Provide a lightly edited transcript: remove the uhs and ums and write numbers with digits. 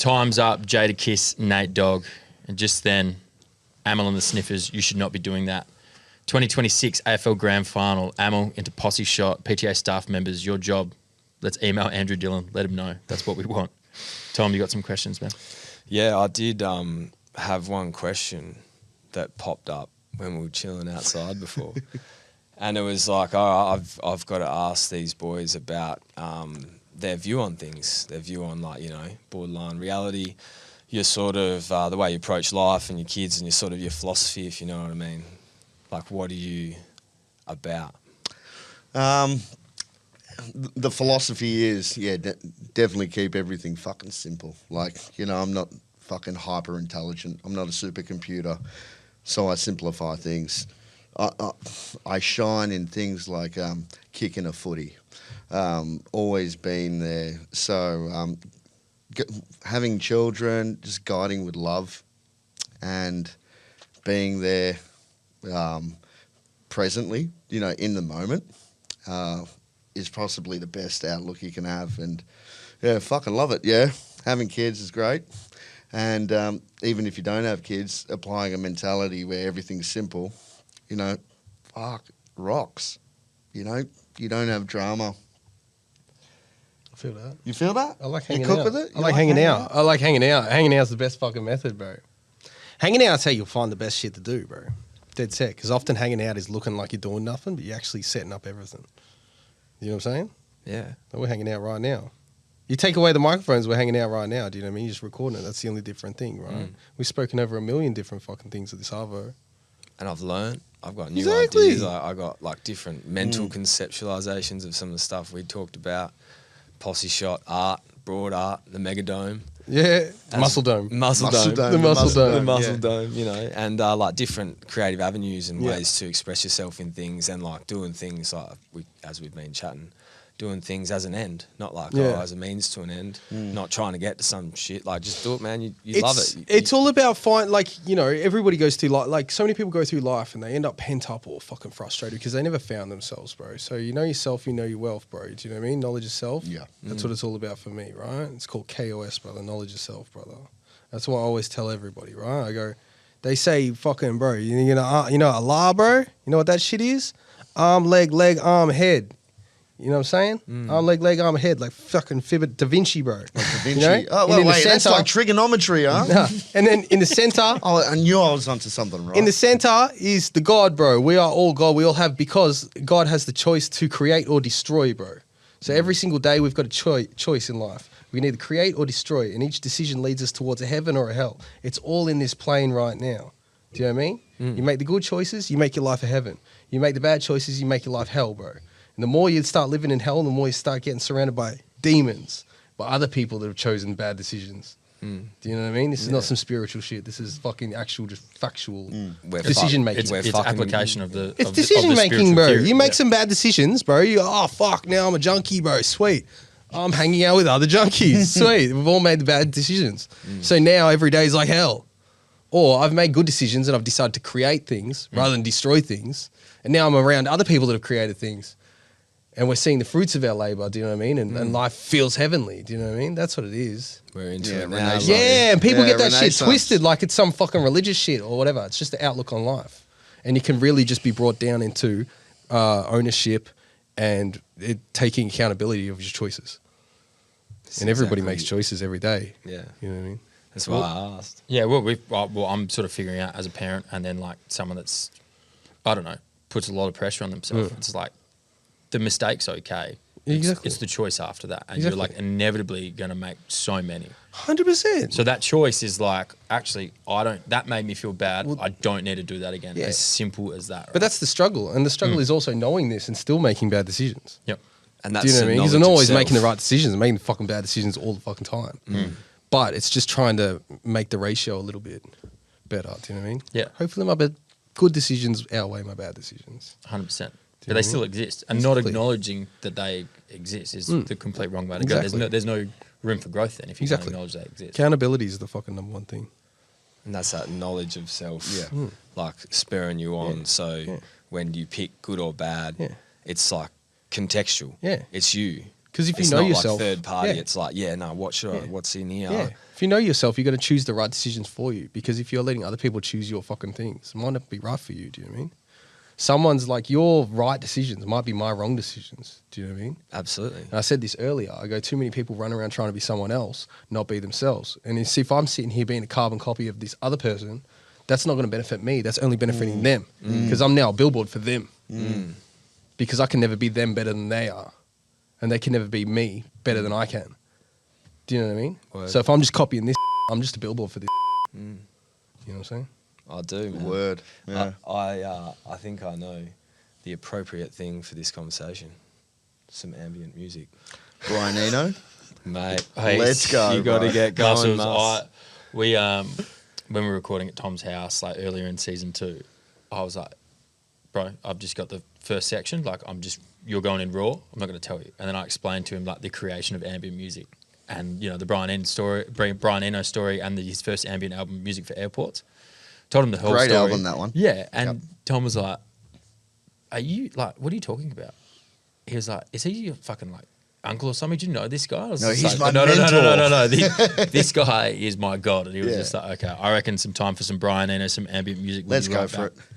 Time's up, Jada Kiss, Nate Dogg. And just then, Amel and the Sniffers, you should not be doing that. 2026 AFL Grand Final, Amel into posse shot, PTA staff members, your job. Let's email Andrew Dillon, let him know. That's what we want. Tom, you got some questions, man? Yeah, I did have one question that popped up when we were chilling outside before. And it was like, oh, I've got to ask these boys about their view on things, their view on, like, you know, borderline reality, your sort of the way you approach life and your kids, and your sort of your philosophy, if you know what I mean. Like, what are you about? The philosophy is, definitely keep everything fucking simple. Like, you know, I'm not fucking hyper intelligent. I'm not a supercomputer, so I simplify things. I shine in things like kicking a footy. Always been there. So having children, just guiding with love, and being there presently, you know, in the moment, is possibly the best outlook you can have. And yeah, fucking love it. Yeah, having kids is great. And even if you don't have kids, applying a mentality where everything's simple, you know, fuck, rocks. You know, you don't have drama. I feel that. You feel that? I like hanging you cook out. with it? I like hanging out. I like hanging out. Hanging out's the best fucking method, bro. Hanging out's how you'll find the best shit to do, bro. Dead set. Because often hanging out is looking like you're doing nothing, but you're actually setting up everything. You know what I'm saying? Yeah. But we're hanging out right now. You take away the microphones, we're hanging out right now. Do you know what I mean? You're just recording it. That's the only different thing, right? We've spoken over 1 million different fucking things at this Arvo. And I've learned. I've got new Exactly. ideas. I got like different mental conceptualizations of some of the stuff we talked about. Posse shot, art, broad art, the megadome. Yeah. Muscle dome. Muscle dome. The muscle dome. The muscle Yeah. dome, you know, and like different creative avenues and ways to express yourself in things, and like doing things like as we've been chatting, doing things as an end, not like as a means to an end, not trying to get to some shit. Like, just do it, man. You love it. It's all about like, you know, everybody goes through like so many people go through life and they end up pent up or fucking frustrated because they never found themselves, bro. So you know yourself, you know your wealth, bro. Do you know what I mean? Knowledge of self. Yeah. That's what it's all about for me, right? It's called KOS, brother. Knowledge of self, brother. That's what I always tell everybody, right? I go, they say, fucking, bro, you know Allah, bro? You know what that shit is? Arm, leg, arm, head. You know what I'm saying? Arm, leg, arm, head, like fucking Da Vinci, bro. Like Da Vinci. You know? Oh, well, wait, that's like trigonometry, huh? Nah. And then in the center... Oh, I knew I was onto something, right? In the center is the God, bro. We are all God. We all have, because God has the choice to create or destroy, bro. So every single day we've got a choice in life. We can either create or destroy, and each decision leads us towards a heaven or a hell. It's all in this plane right now. Do you know what I mean? You make the good choices, you make your life a heaven. You make the bad choices, you make your life hell, bro. And the more you start living in hell, the more you start getting surrounded by demons, by other people that have chosen bad decisions. Do you know what I mean? This is not some spiritual shit. This is fucking actual, just factual decision making. It's application of the It's of decision the making, spiritual bro. theory. You make some bad decisions, bro. You go, oh fuck, now I'm a junkie, bro. Sweet. I'm hanging out with other junkies. Sweet. We've all made the bad decisions. So now every day is like hell. Or I've made good decisions and I've decided to create things rather than destroy things. And now I'm around other people that have created things. And we're seeing the fruits of our labor, do you know what I mean? And life feels heavenly, do you know what I mean? That's what it is. We're into it now. Renaissance. Yeah, and people get that shit Renaissance. twisted like it's some fucking religious shit or whatever. It's just the outlook on life. And it can really just be brought down into ownership and taking accountability of your choices. And everybody makes choices every day. Yeah. You know what I mean? That's why I asked. Yeah, well, I'm sort of figuring out as a parent, and then like someone that's, I don't know, puts a lot of pressure on themselves. It's like the mistake's okay. Exactly. It's the choice after that, and you're like inevitably going to make so many. 100%. So that choice is like, actually, that made me feel bad. I don't need to do that again. Yeah. As simple as that. But that's the struggle. And the struggle is also knowing this and still making bad decisions. Yep. And that's Do you know what I mean? Because I'm knowledge always itself. making the right decisions and making fucking bad decisions all the fucking time. But it's just trying to make the ratio a little bit better. Do you know what I mean? Yeah. Hopefully my good decisions outweigh my bad decisions. 100%. But they still exist. And not acknowledging that they exist is the complete wrong way to go. Exactly. There's no room for growth then if you don't acknowledge they exist. Accountability is the fucking number one thing. And that's that knowledge of self, Yeah. like spurring you on. Yeah. So when you pick good or bad, Yeah. it's like contextual. Yeah. It's you. Because if you It's know not yourself, like third party. yeah. It's like, what's in here? Yeah. If you know yourself, you're going to choose the right decisions for you. Because if you're letting other people choose your fucking things, it might not be right for you. Do you know what I mean? Someone's like, your right decisions might be my wrong decisions. Do you know what I mean? Absolutely. And I said this earlier. I go, too many people run around trying to be someone else, not be themselves. And you see, if I'm sitting here being a carbon copy of this other person, that's not going to benefit me. That's only benefiting them. Because I'm now a billboard for them. Because I can never be them better than they are. And they can never be me better than I can. Do you know what I mean? Word. So if I'm just copying this, I'm just a billboard for this. You know what I'm saying? I do, man. Word. Yeah. I think I know the appropriate thing for this conversation. Some ambient music. Brian Eno. Mate, Hey, Let's go. you got to bro. get going, Muscles, Mus. when we were recording at Tom's house, like earlier in season 2, I was like, bro, I've just got the first section. Like, you're going in raw. I'm not going to tell you. And then I explained to him like the creation of ambient music, and the Brian Eno story, and his first ambient album, Music for Airports. Told him the whole Great story. album, that one. Yeah, and Yep. Tom was like, "Are you like? What are you talking about?" He was like, "Is he your fucking like uncle or something? Do you know this guy?" I was No, just he's like, my mentor. No. This guy is my god. And he was Yeah. just like, "Okay, I reckon some time for some Brian Eno, some ambient music. Let's We'll be go right for back." it.